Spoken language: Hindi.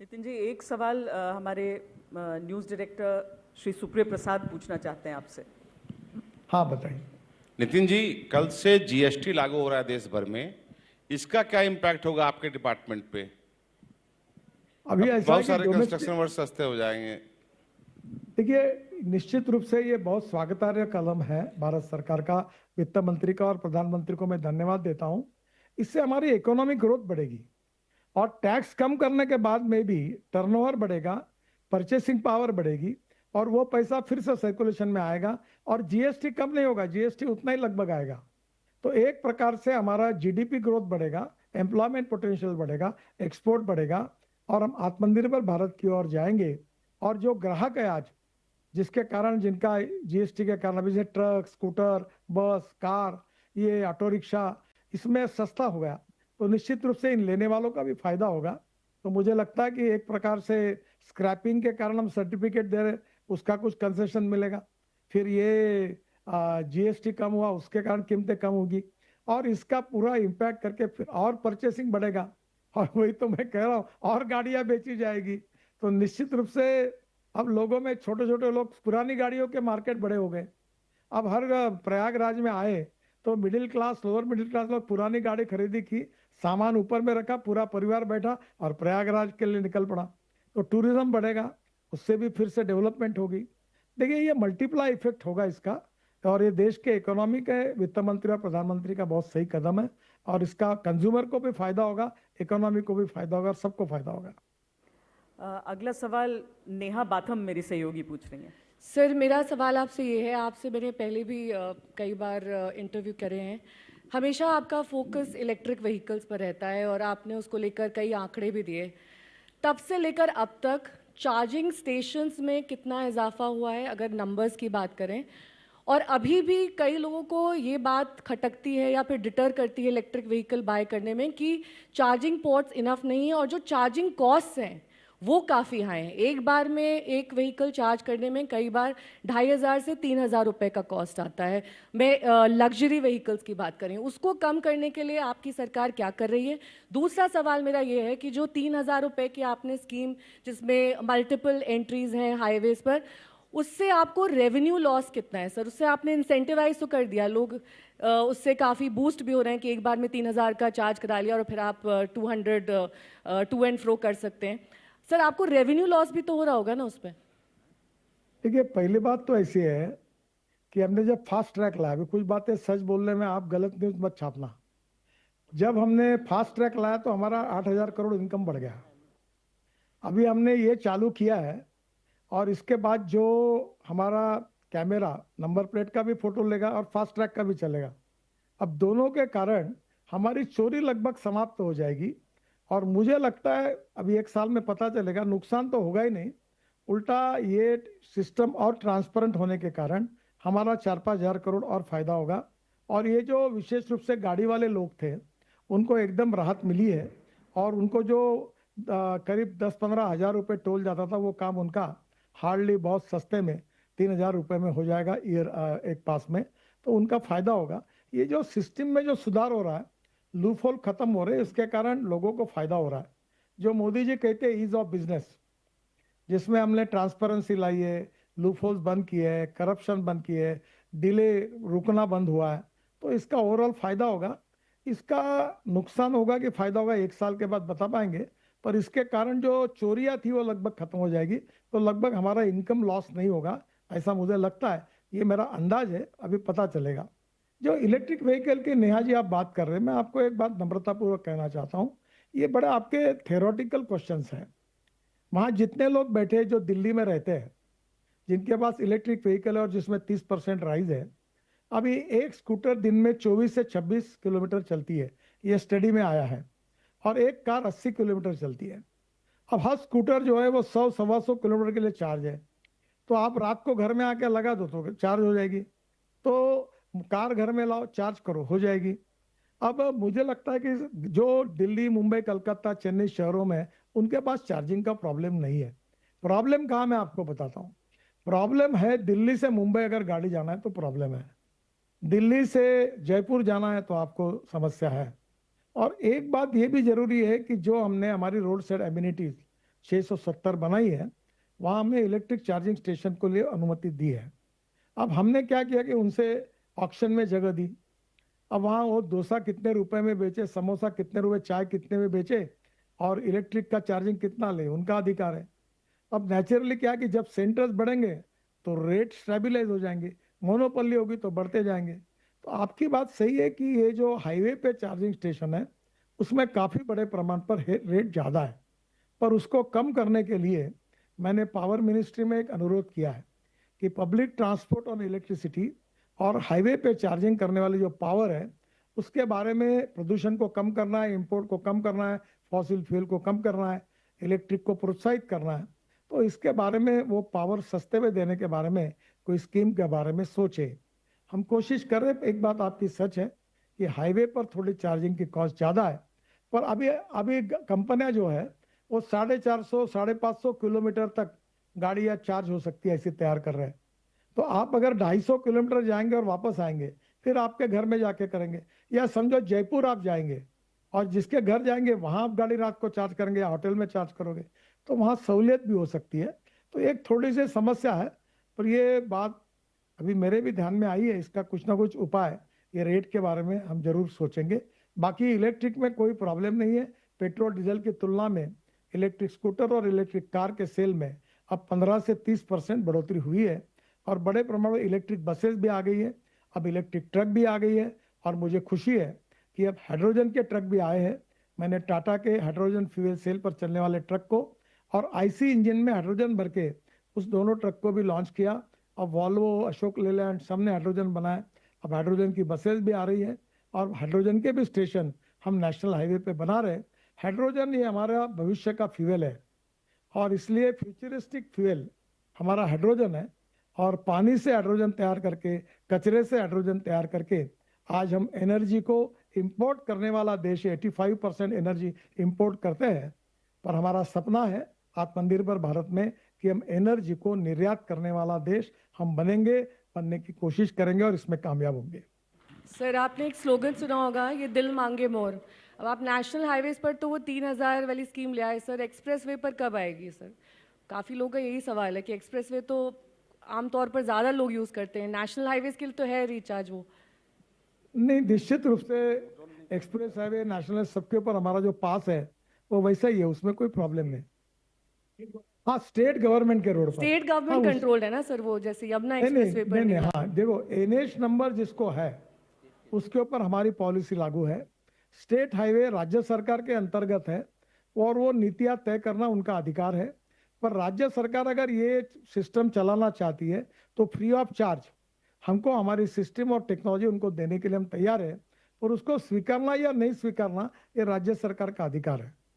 नितिन जी, एक सवाल हमारे न्यूज़ डायरेक्टर श्री सुप्रिय प्रसाद पूछना चाहते हैं आपसे। हाँ, बताइए। नितिन जी, कल से जीएसटी लागू हो रहा है देश भर में, इसका क्या इम्पैक्ट होगा आपके डिपार्टमेंट पे? अभी ऐसा है बहुत कि सारे डोमेस्टिक, कंस्ट्रक्शन वर्क सस्ते हो जाएंगे। देखिए, निश्चित रूप से ये बहुत स्वागतार्ह कदम है भारत सरकार का। वित्त मंत्री का और प्रधानमंत्री को मैं धन्यवाद देता हूं। इससे हमारी इकोनॉमिक ग्रोथ बढ़ेगी और टैक्स कम करने के बाद में भी टर्नओवर बढ़ेगा, परचेसिंग पावर बढ़ेगी और वो पैसा फिर से सर्कुलेशन में आएगा और जीएसटी कम नहीं होगा, जीएसटी उतना ही लगभग आएगा। तो एक प्रकार से हमारा जीडीपी ग्रोथ बढ़ेगा, एम्प्लॉयमेंट पोटेंशियल बढ़ेगा, एक्सपोर्ट बढ़ेगा और हम आत्मनिर्भर भारत की ओर जाएंगे। और जो ग्राहक है आज, जिसके कारण जिनका जीएसटी के कारण अभी से ट्रक, स्कूटर, बस, कार, ये ऑटो रिक्शा, इसमें सस्ता हो गया, तो निश्चित रूप से इन लेने वालों का भी फायदा होगा। तो मुझे लगता है कि एक प्रकार से स्क्रैपिंग के कारण हम सर्टिफिकेट दे रहे, उसका कुछ कंसेशन मिलेगा। फिर ये जीएसटी कम हुआ, उसके कारण कीमतें कम होगी और इसका पूरा इम्पैक्ट करके फिर और परचेसिंग बढ़ेगा और वही तो मैं कह रहा हूँ, और गाड़ियां बेची जाएगी। तो निश्चित रूप से अब लोगों में, छोटे छोटे लोग, पुरानी गाड़ियों के मार्केट बड़े हो गए। अब हर प्रयागराज में आए तो middle class, lower middle class लोग पुरानी गाड़ी खरीदी की, सामान ऊपर में रखा, पूरा परिवार बैठा और प्रयागराज के लिए निकल पड़ा। तो टूरिज्म बढ़ेगा, उससे भी फिर से डेवलपमेंट होगी। देखिए, ये मल्टीप्लाई इफेक्ट होगा इसका और ये देश के इकोनॉमी के वित्त मंत्री और प्रधानमंत्री का बहुत सही कदम है और इसका कंज्यूमर को भी फायदा होगा, इकोनॉमी को भी फायदा होगा, सबको फायदा होगा। अगला सवाल नेहा बाथम मेरी सहयोगी पूछ रही हैं। सर, मेरा सवाल आपसे ये है, आपसे मैंने पहले भी कई बार इंटरव्यू करे हैं। हमेशा आपका फोकस इलेक्ट्रिक व्हीकल्स पर रहता है और आपने उसको लेकर कई आंकड़े भी दिए। तब से लेकर अब तक चार्जिंग स्टेशंस में कितना इजाफा हुआ है, अगर नंबर्स की बात करें? और अभी भी कई लोगों को ये बात खटकती है या फिर डिटर करती है इलेक्ट्रिक व्हीकल बाय करने में कि चार्जिंग पोर्ट्स इनफ नहीं है और जो चार्जिंग कॉस्ट्स हैं वो काफ़ी हाई हैं। एक बार में एक व्हीकल चार्ज करने में कई बार 2,500 से 3,000 रुपये का कॉस्ट आता है। मैं लग्जरी व्हीकल्स की बात कर रही हूँ। उसको कम करने के लिए आपकी सरकार क्या कर रही है? दूसरा सवाल मेरा ये है कि जो 3,000 रुपये की आपने स्कीम, जिसमें मल्टीपल एंट्रीज हैं हाईवेज पर, उससे आपको रेवेन्यू लॉस कितना है सर? उससे आपने इंसेंटिवाइज तो कर दिया, लोग उससे काफ़ी बूस्ट भी हो रहे हैं कि एक बार में 3,000 का चार्ज करा लिया और फिर आप 200 टू एंड फ्रो कर सकते हैं। सर, आपको रेवेन्यू लॉस भी तो हो रहा होगा ना उस पर? देखिए, पहली बात तो ऐसी है कि हमने जब फास्ट ट्रैक लाया, अभी कुछ बातें सच बोलने में आप गलत न्यूज मत छापना। जब हमने फास्ट ट्रैक लाया तो हमारा 8,000 करोड़ इनकम बढ़ गया। अभी हमने ये चालू किया है और इसके बाद जो हमारा कैमरा नंबर प्लेट का भी फोटो लेगा और फास्ट ट्रैक का भी चलेगा। अब दोनों के कारण हमारी चोरी लगभग समाप्त हो जाएगी और मुझे लगता है अभी 1 साल में पता चलेगा, नुकसान तो होगा ही नहीं, उल्टा ये सिस्टम और ट्रांसपेरेंट होने के कारण हमारा 4-5 हज़ार करोड़ और फायदा होगा। और ये जो विशेष रूप से गाड़ी वाले लोग थे, उनको एकदम राहत मिली है और उनको जो करीब 10-15 हज़ार रुपये टोल जाता था, वो काम उनका हार्डली बहुत सस्ते में 3,000 रुपये में हो जाएगा एक पास में। तो उनका फायदा होगा। ये जो सिस्टम में जो सुधार हो रहा है, लूप होल खत्म हो रहे हैं, इसके कारण लोगों को फायदा हो रहा है। जो मोदी जी कहते हैं ईज ऑफ बिजनेस, जिसमें हमने ट्रांसपेरेंसी लाई है, लूप होल्स बंद किए हैं, करप्शन बंद किए है, डिले रुकना बंद हुआ है, तो इसका ओवरऑल फायदा होगा। इसका नुकसान होगा कि फायदा होगा 1 साल के बाद बता पाएंगे, पर इसके कारण जो चोरियां थी वो लगभग खत्म हो जाएगी, तो लगभग हमारा इनकम लॉस नहीं होगा, ऐसा मुझे लगता है। ये मेरा अंदाज है, अभी पता चलेगा। जो इलेक्ट्रिक व्हीकल की नेहा जी आप बात कर रहे हैं, मैं आपको एक बात नम्रतापूर्वक कहना चाहता हूँ, ये बड़े आपके थियोरेटिकल क्वेश्चंस हैं। वहाँ जितने लोग बैठे जो दिल्ली में रहते हैं, जिनके पास इलेक्ट्रिक व्हीकल है और जिसमें 30% राइज है, अभी एक स्कूटर दिन में 24 से 26 किलोमीटर चलती है, ये स्टडी में आया है, और एक कार 80 किलोमीटर चलती है। अब हर स्कूटर जो है वो 100-125 किलोमीटर के लिए चार्ज है, तो आप रात को घर में आके लगा दो तो चार्ज हो जाएगी। तो कार घर में लाओ, चार्ज करो, हो जाएगी। अब मुझे लगता है कि जो दिल्ली, मुंबई, कलकत्ता, चेन्नई शहरों में, उनके पास चार्जिंग का प्रॉब्लम नहीं है। प्रॉब्लम कहाँ, मैं आपको बताता हूँ। प्रॉब्लम है दिल्ली से मुंबई अगर गाड़ी जाना है तो प्रॉब्लम है, दिल्ली से जयपुर जाना है तो आपको समस्या है। और एक बात ये भी जरूरी है कि जो हमने हमारी रोड साइड एमिनिटीज, 670 बनाई है, वहाँ हमने इलेक्ट्रिक चार्जिंग स्टेशन को लिए अनुमति दी है। अब हमने क्या किया कि उनसे ऑक्शन में जगह दी। अब वहाँ वो डोसा कितने रुपए में बेचे, समोसा कितने रुपए, चाय कितने में बेचे और इलेक्ट्रिक का चार्जिंग कितना ले, उनका अधिकार है। अब नेचुरली क्या है कि जब सेंटर्स बढ़ेंगे तो रेट स्टेबलाइज हो जाएंगे, मोनोपोली होगी तो बढ़ते जाएंगे। तो आपकी बात सही है कि ये जो हाईवे पे चार्जिंग स्टेशन है उसमें काफ़ी बड़े प्रमाण पर रेट ज़्यादा है, पर उसको कम करने के लिए मैंने पावर मिनिस्ट्री में एक अनुरोध किया है कि पब्लिक ट्रांसपोर्ट ऑन इलेक्ट्रिसिटी और हाईवे पे चार्जिंग करने वाली जो पावर है उसके बारे में प्रदूषण को कम करना है, इंपोर्ट को कम करना है, फॉसिल फ्यूल को कम करना है, इलेक्ट्रिक को प्रोत्साहित करना है। तो इसके बारे में वो पावर सस्ते में देने के बारे में कोई स्कीम के बारे में सोचे। हम कोशिश कर रहे हैं। एक बात आपकी सच है कि हाईवे पर थोड़ी चार्जिंग की कॉस्ट ज़्यादा है, पर अभी अभी कंपनियां जो है वो 450 550 किलोमीटर तक गाड़ियां चार्ज हो सकती है ऐसी तैयार कर रहे हैं। तो आप अगर 250 किलोमीटर जाएंगे और वापस आएंगे, फिर आपके घर में जाके करेंगे, या समझो जयपुर आप जाएंगे और जिसके घर जाएंगे वहां आप गाड़ी रात को चार्ज करेंगे या होटल में चार्ज करोगे, तो वहां सहूलियत भी हो सकती है। तो एक थोड़ी सी समस्या है, पर ये बात अभी मेरे भी ध्यान में आई है। इसका कुछ ना कुछ उपाय ये रेट के बारे में हम जरूर सोचेंगे। बाकी इलेक्ट्रिक में कोई प्रॉब्लम नहीं है। पेट्रोल डीजल की तुलना में इलेक्ट्रिक स्कूटर और इलेक्ट्रिक कार के सेल में अब 15 से 30% बढ़ोतरी हुई है और बड़े प्रमाण में इलेक्ट्रिक बसेस भी आ गई है, अब इलेक्ट्रिक ट्रक भी आ गई है। और मुझे खुशी है कि अब हाइड्रोजन के ट्रक भी आए हैं। मैंने टाटा के हाइड्रोजन फ्यूल सेल पर चलने वाले ट्रक को और आईसी इंजन में हाइड्रोजन भर के उस दोनों ट्रक को भी लॉन्च किया। अब वॉल्वो, अशोक लेलैंड सबने हाइड्रोजन बनाया। अब हाइड्रोजन की बसेस भी आ रही है और हाइड्रोजन के भी स्टेशन हम नेशनल हाईवे पे बना रहे हैं। हाइड्रोजन ये हमारा भविष्य का फ्यूल है और इसलिए फ्यूचरिस्टिक फ्यूल हमारा हाइड्रोजन है। और पानी से हाइड्रोजन तैयार करके, कचरे से हाइड्रोजन तैयार करके आज हम एनर्जी को इंपोर्ट करने वाला देश है। 85% एनर्जी इंपोर्ट करते हैं, पर हमारा सपना है आत्मनिर्भर भारत में कि हम एनर्जी को निर्यात करने वाला देश हम बनेंगे, बनने की कोशिश करेंगे और इसमें कामयाब होंगे। सर, आपने एक स्लोगन सुना होगा, ये दिल मांगे मोर। अब आप नेशनल हाईवेज पर तो वो 3000 वाली स्कीम ले आए सर, एक्सप्रेसवे पर कब आएगी सर? काफ़ी लोगों का यही सवाल है कि एक्सप्रेसवे तो आमतौर पर ज़्यादा लोग यूज़ करते हैं, नेशनल हाईवेज के लिए तो है रिचार्ज वो। नहीं, निश्चित रूप से एक्सप्रेस हाईवे, नेशनल, सबके ऊपर हमारा जो पास है वो वैसा ही है, उसमें कोई प्रॉब्लम नहीं। हाँ, स्टेट गवर्नमेंट के रोड पर, स्टेट गवर्नमेंट हाँ, कंट्रोल्ड है ना सर वो, जैसे यमुना नहीं नहीं एक्सप्रेसवे पर नहीं, नहीं। हाँ देखो, एनएच नंबर जिसको है उसके ऊपर हमारी पॉलिसी लागू है। स्टेट हाईवे राज्य सरकार के अंतर्गत है और वो नीतियां तय करना उनका अधिकार है। पर राज्य सरकार अगर ये सिस्टम चलाना चाहती है तो फ्री ऑफ चार्ज हमको हमारी सिस्टम और टेक्नोलॉजी उनको देने के लिए हम तैयार है, और उसको स्वीकारना या नहीं स्वीकारना ये राज्य सरकार का अधिकार है।